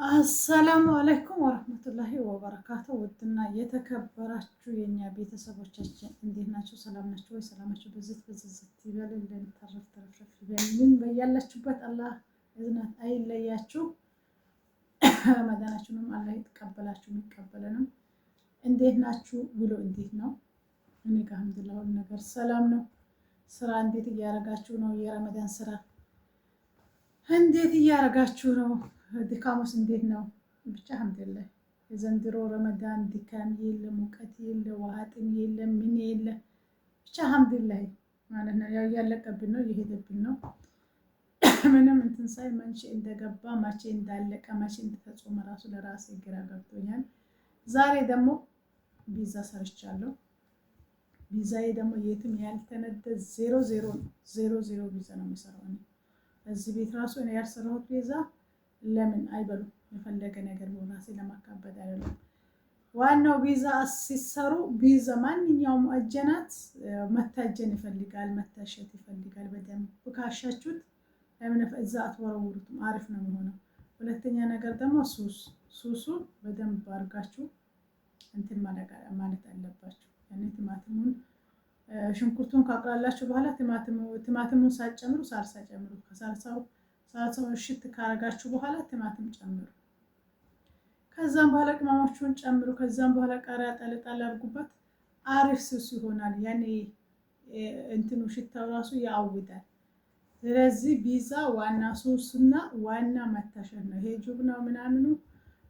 አሰላሙ አለይኩም ወረህመቱላሂ ወበረካቱ። ውድና የተከበራችሁ የኛ ቤተሰቦቻችን እንዴት ናችሁ? ሰላም ናችሁ ወይ? ሰላማችሁ ብዝት ብዝዝት ይበልልን፣ ተረፍ ተረፍ ይበልልን። በያላችሁበት አላህ እዝነት አይለያችሁ። ረመዳናችሁንም አላህ ይተቀበላችሁ የሚቀበለንም። እንዴት ናችሁ ብሎ እንዴት ነው? እኔ ጋር አልሐምዱሊላህ ሁሉ ነገር ሰላም ነው። ስራ እንዴት እያደረጋችሁ ነው? የረመዳን ስራ እንዴት እያደረጋችሁ ነው? ድካሙስ እንዴት ነው? ብቻ አልሐምዱሊላህ የዘንድሮ ረመዳን ድካም የለ፣ ሙቀት የለ፣ ውሃ ጥም የለ፣ ምን የለ፣ ብቻ አልሐምዱሊላህ ማለት ነው። ያው እያለቀብን ነው፣ እየሄደብን ነው። ምንም እንትን ሳይ መቼ እንደገባ መቼ እንዳለቀ መቼ እንደተጾመ ራሱ ለራሴ ግራ ገብቶኛል። ዛሬ ደግሞ ቢዛ ሰርቻለሁ። ቢዛዬ ደግሞ የትም ያልተነደ ዜሮ ዜሮ ነው። ዜሮ ዜሮ ቢዛ ነው የሚሰራው። እዚህ ቤት ራሱ እኔ ያልሰራሁት ቢዛ ለምን አይበሉም? የፈለገ ነገር ራሴ ለማካበድ አይደለም። ዋናው ቢዛ ሲሰሩ ቢዛ ማንኛውም አጀናት መታጀን ይፈልጋል፣ መታሸት ይፈልጋል። በደንብ ካሻችሁት ለምን እዛ አትወረውሩትም? አሪፍ ነው የሚሆነው። ሁለተኛ ነገር ደግሞ ሱሱ በደንብ አድርጋችሁ እንትን ማለት አለባችሁ። ያኔ ቲማቲሙን ሽንኩርቱን ካቅላላችሁ በኋላ ቲማቲሙን ሳጨምሩ ሳልሳ ጨምሩ። ከሳልሳው እሽት ካረጋችሁ በኋላ ቲማቲም ጨምሩ። ከዛም በኋላ ቅመሞቹን ጨምሩ። ከዛም በኋላ ቃሪያ ጣል አድርጉበት። አሪፍ ሱስ ይሆናል። ያኔ እንትኑ ሽታው ራሱ ያውዳል። ስለዚህ ቢዛ ዋና ሱስና ዋና መታሸት ነው። ይሄ ጁብናው ምናምኑ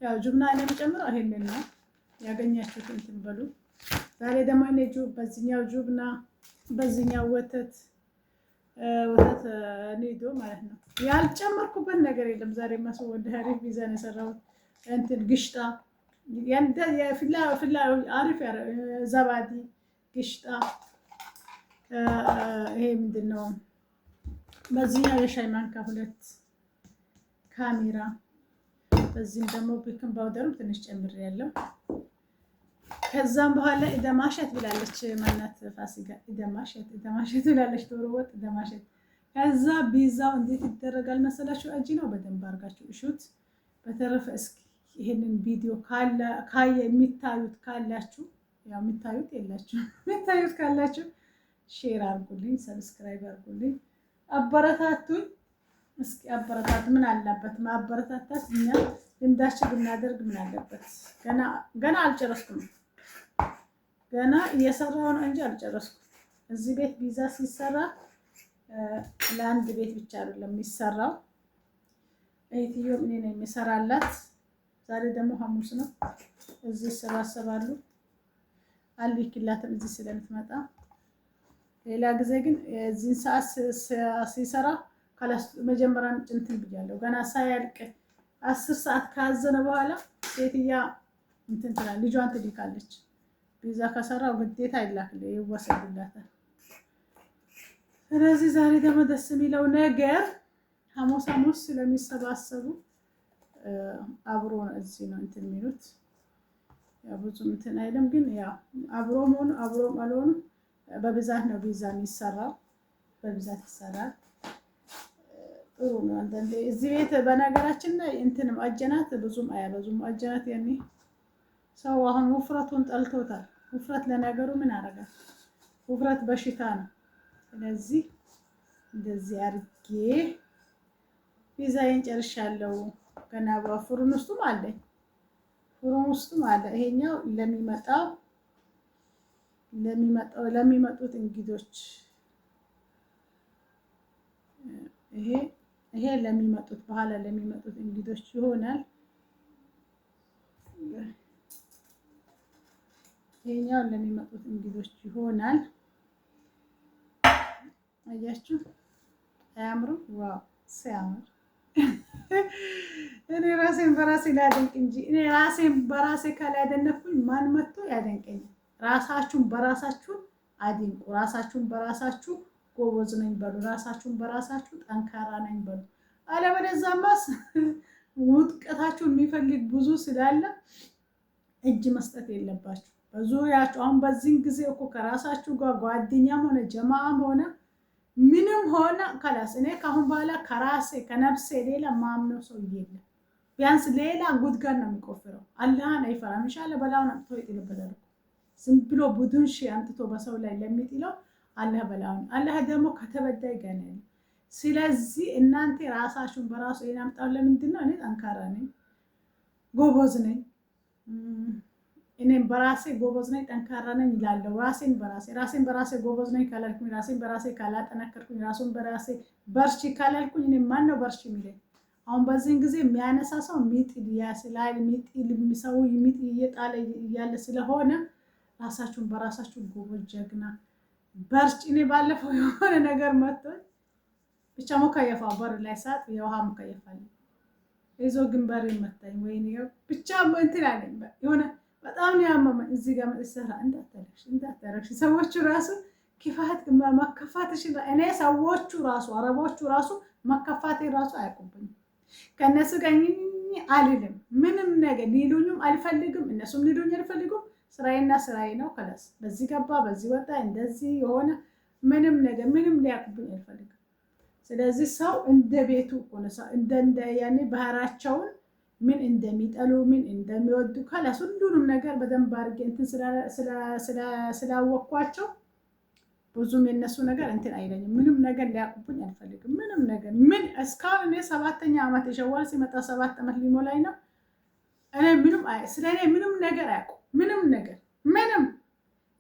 ያው ጁብና ለምጨምረው ይሄንን ነው ያገኛችሁት እንትን በሉ። ዛሬ ደግሞ እኔ በዚህኛው ጁብና በዚህኛው ወተት ኒዶ ማለት ነው ያልጨመርኩበት ነገር የለም። ዛሬ ማሰው ወደ ሀሪፍ ቢዛ ነው የሰራሁት። እንትን ግሽጣ ያንተ የፍላ አሪፍ ዘባዲ ግሽጣ። ይሄ ምንድነው? በዚህኛው የሻይ ማንካ 2 ካሜራ፣ በዚህም ደግሞ ቤኪንግ ፓውደሩ ትንሽ ጨምሬያለሁ። ከዛም በኋላ ኢደማሸት ብላለች ማናት ፋሲካ፣ ኢደማሸት ብላለች። ዶሮ ወጥ ኢደማሸት። ከዛ ቢዛው እንዴት ይደረጋል መሰላችሁ? እጅ ነው በደንብ አድርጋችሁ እሹት። በተረፈ እስኪ ይሄንን ቪዲዮ የሚታዩት ካላችሁ፣ ያው የሚታዩት የላችሁ፣ የሚታዩት ካላችሁ ሼር አድርጉልኝ፣ ሰብስክራይብ አድርጉልኝ፣ አበረታቱኝ። እስኪ አበረታቱ። ምን አለበት ማበረታታት? እኛ ልምዳችን ብናደርግ ምን አለበት? ገና አልጨረስኩም። ገና እየሰራሁ ነው እንጂ አልጨረስኩም። እዚህ ቤት ቢዛ ሲሰራ ለአንድ ቤት ብቻ አይደለም የሚሰራው። እህትዮ እኔ ነኝ የሚሰራላት። ዛሬ ደግሞ ሐሙስ ነው። እዚህ ይሰባሰባሉ። አልቢክላትም እዚህ ስለምትመጣ። ሌላ ጊዜ ግን እዚህን ሰዓት ሲሰራ መጀመሪያም እንትን ብያለሁ። ገና ሳያልቅ 10 ሰዓት ካዘነ በኋላ ሴትያ እንትን ትላለች፣ ልጇን ትልካለች። ቢዛ ከሰራው ግዴታ ይወሰድላታል። ስለዚህ ዛሬ ደግሞ ደስ የሚለው ነገር ሐሙስ ስለሚሰባሰቡ አብሮ እዚህ ነው እንትን የሚሉት። ያው ብዙ እንትን አይልም፣ ግን ያው አብሮም ሆኖ አብሮም አልሆኑ በብዛት ነው ቢዛ የሚሰራው። በብዛት ይሰራል። ጥሩ ነው። አንዳንዴ እዚህ ቤት በነገራችን ላይ እንትንም አጀናት ብዙም አያበዙም። አጀናት ያኔ ሰው አሁን ውፍረቱን ጠልቶታል። ውፍረት ለነገሩ ምን አደርጋል? ውፍረት በሽታ ነው። ስለዚህ እንደዚህ አድርጌ ቢዛዬን ጨርሻለሁ። ገና በፍሩን ውስጥም አለኝ፣ ፍሩን ውስጥም አለ። ይሄኛው ለሚመጡት እንግዶች ይሄ ለሚመጡት በኋላ ለሚመጡት እንግዶች ይሆናል። ይሄኛው ለሚመጡት እንግዶች ይሆናል። አያችሁ አያምሩም? ዋው ሲያምር! እኔ ራሴን በራሴ ላደንቅ እንጂ እኔ ራሴን በራሴ ካላደነኩኝ ማን መጥቶ ያደንቀኛል? ራሳችሁን በራሳችሁ አድንቁ። ራሳችሁን በራሳችሁ ጎበዝ ነኝ በሉ። ራሳችሁን በራሳችሁ ጠንካራ ነኝ በሉ። አለበለዚያማስ ውድቀታችሁን የሚፈልግ ብዙ ስላለ እጅ መስጠት የለባችሁ። በዙሪያችሁ አሁን በዚህን ጊዜ እኮ ከራሳችሁ ጋር ጓደኛም ሆነ ጀማዓም ሆነ ምንም ሆነ ከላስ እኔ ካሁን በኋላ ከራሴ ከነፍሴ ሌላ ማምነው ሰው የለም። ቢያንስ ሌላ ጉድጓድ ነው የሚቆፍረው። አላህን አይፈራም። ኢንሻአላህ በላውን አምጥቶ ይጥልበታል። ዝም ብሎ ቡድን ሺህ አምጥቶ በሰው ላይ ለሚጥለው አላህ በላውን። አላህ ደግሞ ከተበዳይ ገና ነው። ስለዚህ እናንተ ራሳችሁን በራሱ ይናምጣው። ለምንድን ነው? እኔ ጠንካራ ነኝ፣ ጎበዝ ነኝ፣ እኔም በራሴ ጎበዝ ነኝ፣ ጠንካራ ነኝ ይላለሁ። ራሴን በራሴ ጎበዝ ነኝ ካላልኩኝ፣ ራሴን በራሴ ካላጠነከርኩኝ፣ ራሱን በራሴ በርቺ ካላልኩኝ እኔ ማን ነው በርቺ የሚለኝ? አሁን በዚህን ጊዜ የሚያነሳ ሰው ሚጥል ያስላል። ሚጥል ሰው ሚጥ እየጣለ እያለ ስለሆነ ራሳችሁን በራሳችሁ ጎበዝ፣ ጀግና፣ በርቺ። እኔ ባለፈው የሆነ ነገር መጥቶኝ ብቻ ሙከየፋ በር ላይ ሳጥ የውሃ ሙከየፋ አለ ይዞ ግንባሬ መታኝ። ወይኔ ብቻ እንትን አለኝ የሆነ በጣም ነው ያመመኝ። እዚህ ጋር መጥሰራ እንዳታረግሽ ሰዎቹ ራሱ ክፋት መከፋትሽ እኔ ሰዎቹ ራሱ አረቦቹ ራሱ መከፋቴ ራሱ አያውቁብኝም። ከነሱ ጋር አልልም። ምንም ነገር ሊሉኝም አልፈልግም፣ እነሱም ሊሉኝ አልፈልጉም። ስራዬና ስራዬ ነው። ከላስ በዚህ ገባ በዚህ ወጣ እንደዚህ የሆነ ምንም ነገር ምንም ሊያውቁብኝ አልፈልግም። ስለዚህ ሰው እንደ ቤቱ ሆነ እንደ ያኔ ባህራቸውን ምን እንደሚጠሉ ምን እንደሚወዱ ከላስ ሁሉንም ነገር በደንብ አድርጌ እንትን ስላወቅኳቸው ብዙም የነሱ ነገር እንትን አይለኝም። ምንም ነገር ሊያውቁብኝ አልፈልግም። ምንም ነገር ምን እስካሁን እኔ 7ኛ ዓመት የሸዋል ሲመጣ 7 ዓመት ሊሞላኝ ነው። እኔ ምንም ስለኔ ምንም ነገር አያውቁም። ምንም ነገር ምንም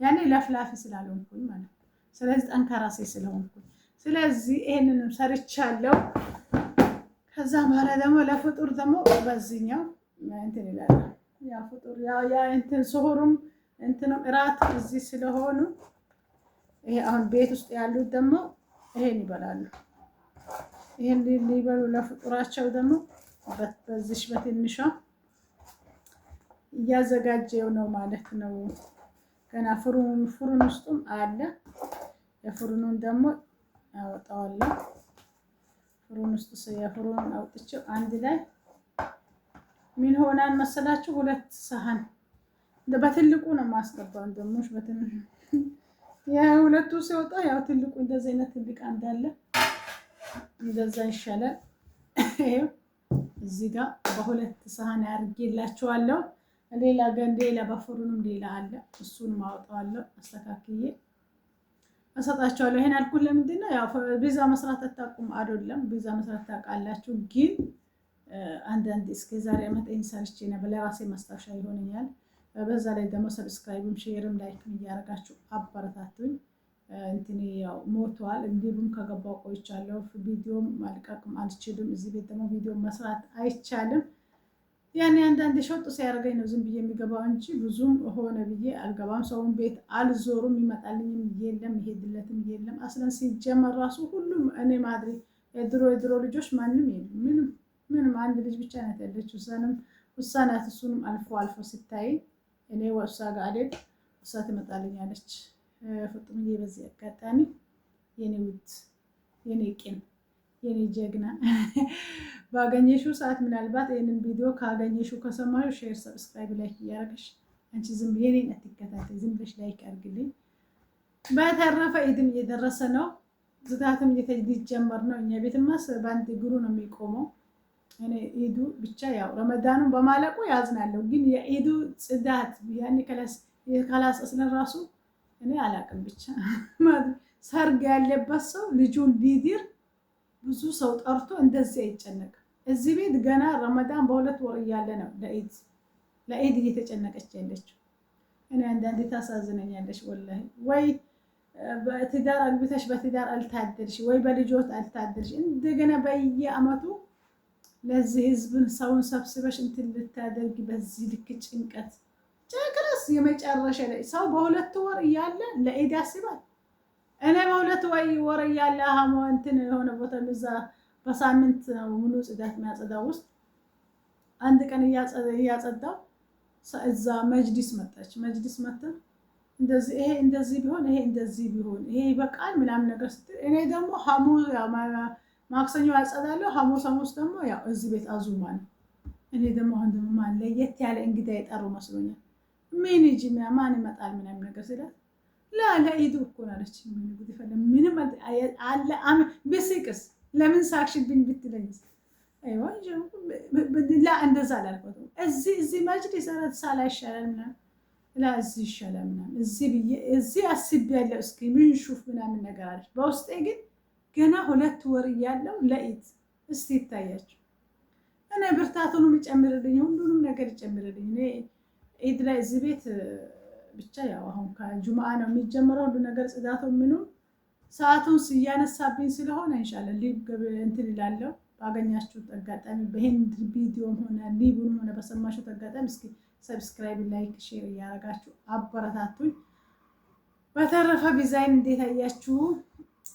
ያኔ ለፍላፊ ስላልሆንኩኝ ማለት ነው። ስለዚህ ጠንካራ ሴት ስለሆንኩኝ ስለዚህ ይሄንንም ሰርቻለሁ። ከዛ በኋላ ደግሞ ለፍጡር ደግሞ በዚህኛው እንትን ይላል። ያ ፍጡር ያ እንትን ሱሁሩም እንትንም እራት እዚህ ስለሆኑ ይሄ አሁን ቤት ውስጥ ያሉት ደግሞ ይሄን ይበላሉ። ይሄን ሊበሉ ለፍጡራቸው ደግሞ በዚህ በትንሿ እያዘጋጀው ነው ማለት ነው። ገና ፍሩን ውስጥም አለ። የፍሩኑን ደግሞ አወጣዋለሁ። ፍሩን ውስጥ የፍሩኑን አውጥቼው አንድ ላይ ምን ሆናን መሰላችሁ? 2 ሰሃን በትልቁ ነው የማስገባው። እንደሞሽ በትንሹ ሁለቱ ሲወጣ ያው ትልቁ እንደዚህ አይነት ትልቅ እንዳለ እንደዛ ይሻላል። ይሄው እዚህ ጋር በ2 ሰሃን አድርጌላችኋለሁ። ሌላ ገንዴ ለበፍሩንም ሌላ አለ። እሱን ማውጣዋለሁ አስተካክዬ እሰጣቸዋለሁ። ይሄን አልኩት ለምንድን ነው? ያው ቢዛ መስራት አታውቁም አይደለም? ቢዛ መስራት ታውቃላችሁ። ግን አንዳንድ እስከ ዛሬ አመጣኝ ሰርቼ ነበር። ለራሴ ማስታወሻ ይሆነኛል። በዛ ላይ ደግሞ ሰብስክራይብም ሼርም ላይክም እያደረጋችሁ አበረታቱኝ። እንትን ያው ሞቷል። እንዲሁም ከገባው ቆይቻለሁ። ቪዲዮም ማልቀቅም አልችልም። እዚህ ቤት ደግሞ ቪዲዮ መስራት አይቻልም። ያኔ አንዳንድ ሸጥ ሲያደርገኝ ነው ዝም ብዬ የሚገባው እንጂ ብዙም ሆነ ብዬ አልገባም። ሰውን ቤት አልዞሩም። ይመጣልኝም የለም ይሄድለትም የለም። አስለን ሲጀመር ራሱ ሁሉም እኔ ማድሪ የድሮ ልጆች ማንም የለም። ምንም አንድ ልጅ ብቻ ናት ያለችው። ውሳናት እሱንም አልፎ ሲታይ እኔ ወሳ ጋር አይደል ውሳ ትመጣልኛለች። ፍጡምዬ በዚህ አጋጣሚ የኔ ውድ የኔ ቂም የኔ ጀግና ባገኘሽው ሰዓት ምናልባት ይሄንን ቪዲዮ ካገኘሽው ከሰማዩ ሼር ሰብስክራይብ ላይክ እያደረግሽ አንቺ ዝም ብዬ እኔን አትከታተይ፣ ዝም ብለሽ ላይክ አድርግልኝ። በተረፈ ኢድም እየደረሰ ነው። ዝታትም ሊጀመር ነው። እኛ ቤትማ በአንድ እግሩ ነው የሚቆመው። እኔ ኢዱ ብቻ ያው ረመዳኑን በማለቁ ያዝናለሁ። ግን የኢዱ ጽዳት ያኔ ከላስ ስለራሱ እኔ አላቅም። ብቻ ሰርግ ያለበት ሰው ልጁን ሊድር ብዙ ሰው ጠርቶ እንደዚህ አይጨነቅም። እዚህ ቤት ገና ረመዳን በ2 ወር እያለ ነው ለኢድ እየተጨነቀች ያለችው። እኔ አንዳንዴ ታሳዝነኛለች ወላሂ። ወይ በትዳር አልብተሽ በትዳር አልታደልሽ፣ ወይ በልጆት አልታደልሽ። እንደገና በየአመቱ ለዚህ ህዝብን ሰውን ሰብስበሽ እንትን ልታደርጊ በዚህ ልክ ጭንቀት ጨክረስ የመጨረሻ ላይ ሰው በ2 ወር እያለ ለኢድ ያስባል። እኔ በ2 ወር እያለ ሀሞ እንትን የሆነ ቦታ እዛ በሳምንት ሙሉ ጽዳት የሚያጸዳው ውስጥ አንድ ቀን እያጸዳው እዛ መጅሊስ መጣች። መጅሊስ መጣ እንደዚህ ይሄ እንደዚህ ቢሆን ይሄ እንደዚህ ቢሆን ይሄ ይበቃል ምናምን ነገር ስትል እኔ ደግሞ ማክሰኞ ያጸዳለሁ። ሐሙስ ደግሞ ያው እዚህ ቤት አዙማ ነው። እኔ ደግሞ አሁን ደግሞ ማን ለየት ያለ እንግዳ የጠሩ መስሎኛል። ምን ይጂ ማን ይመጣል ምናምን ነገር ስላት ለኢዱ እኮ አለች። ምን ጉድ ይፈለ ምንም አለ ብስቅስ ለምን ሳክሽብኝ ብትለኝ ላ እንደዛ አላልኩትም። እዚህ መጅሊስ ሳላ ይሻላል ምናምን ላ እዚህ ይሻላል ምናምን እዚህ አስቤያለሁ። እስኪ ምን ሹፍ ምናምን ነገር አለች በውስጤ። ግን ገና 2 ወር እያለው ለኢድ እስቲ ይታያችሁ። እኔ ብርታቱንም ይጨምርልኝ፣ ሁሉንም ነገር ይጨምርልኝ። እኔ ኢድ ላይ እዚህ ቤት ብቻ ያው አሁን ከጁምአ ነው የሚጀምረው ሁሉ ነገር ጽዳቱ ምኑም ሰዓቱን እያነሳብኝ ስለሆነ ኢንሻአላህ ሊብ እንትን ይላለው። ባገኛችሁት አጋጣሚ በይሄን ቪዲዮም ሆነ ሊቡን ሆነ በሰማችሁት አጋጣሚ እስኪ ሰብስክራይብ፣ ላይክ፣ ሼር እያደረጋችሁ አበረታቱኝ። በተረፈ ዲዛይን እንዴት አያችሁ?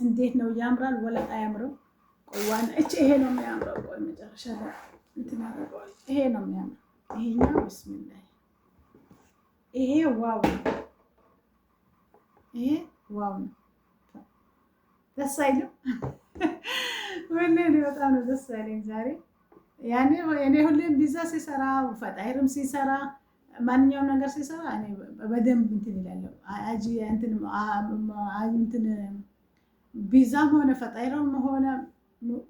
እንዴት ነው? ያምራል ወላ አያምርም? ቆዋን ይሄ ነው የሚያምረው። ቆይ መጨረሻ ላይ እንትን አደርገዋለሁ። ይሄ ነው የሚያምረው። ይሄኛው ቢስሚላህ ይሄ ዋው ይሄ ዋው ነው። ደስ አይልም? ወላሂ በጣም ነው ደስ ያለኝ ዛሬ። ያኔ እኔ ሁሌም ቢዛ ሲሰራ ፈጣይርም ሲሰራ ማንኛውም ነገር ሲሰራ እኔ በደንብ እንትን ይላለሁ። አጂ እንትን ቢዛም ሆነ ፈጣይርም ሆነ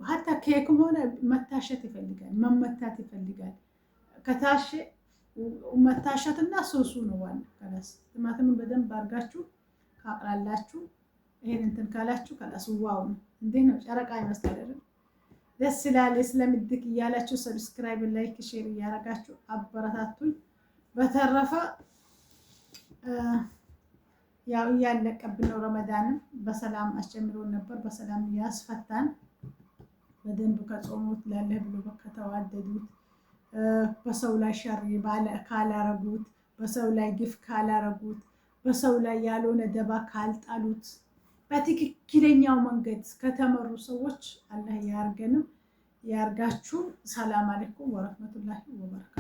ሀታ ኬክም ሆነ መታሸት ይፈልጋል፣ መመታት ይፈልጋል። ከታሸ መታሸትና ሶሱ ነው ዋና። ከላስ ቲማቲምን በደንብ አድርጋችሁ ካቅላላችሁ ይሄን እንትን ካላችሁ ከላስ ዋው ነው። እንዴት ነው? ጨረቃ ይመስላል። ደስ ይላል። ስለምድክ እያላችሁ ሰብስክራይብ፣ ላይክ፣ ሼር እያደረጋችሁ አበረታቱኝ። በተረፈ ያው እያለቀብን ነው። ረመዳንም በሰላም አስጀምሮን ነበር፣ በሰላም ያስፈታን። በደንብ ከጾሙት ላለህ ብሎ ከተዋደዱት በሰው ላይ ሸር ካላረጉት፣ በሰው ላይ ግፍ ካላረጉት፣ በሰው ላይ ያልሆነ ደባ ካልጣሉት፣ በትክክለኛው መንገድ ከተመሩ ሰዎች አላህ ያርገንም ያርጋችሁ። ሰላም አለይኩም ወረህመቱላሂ ወበረካቱ።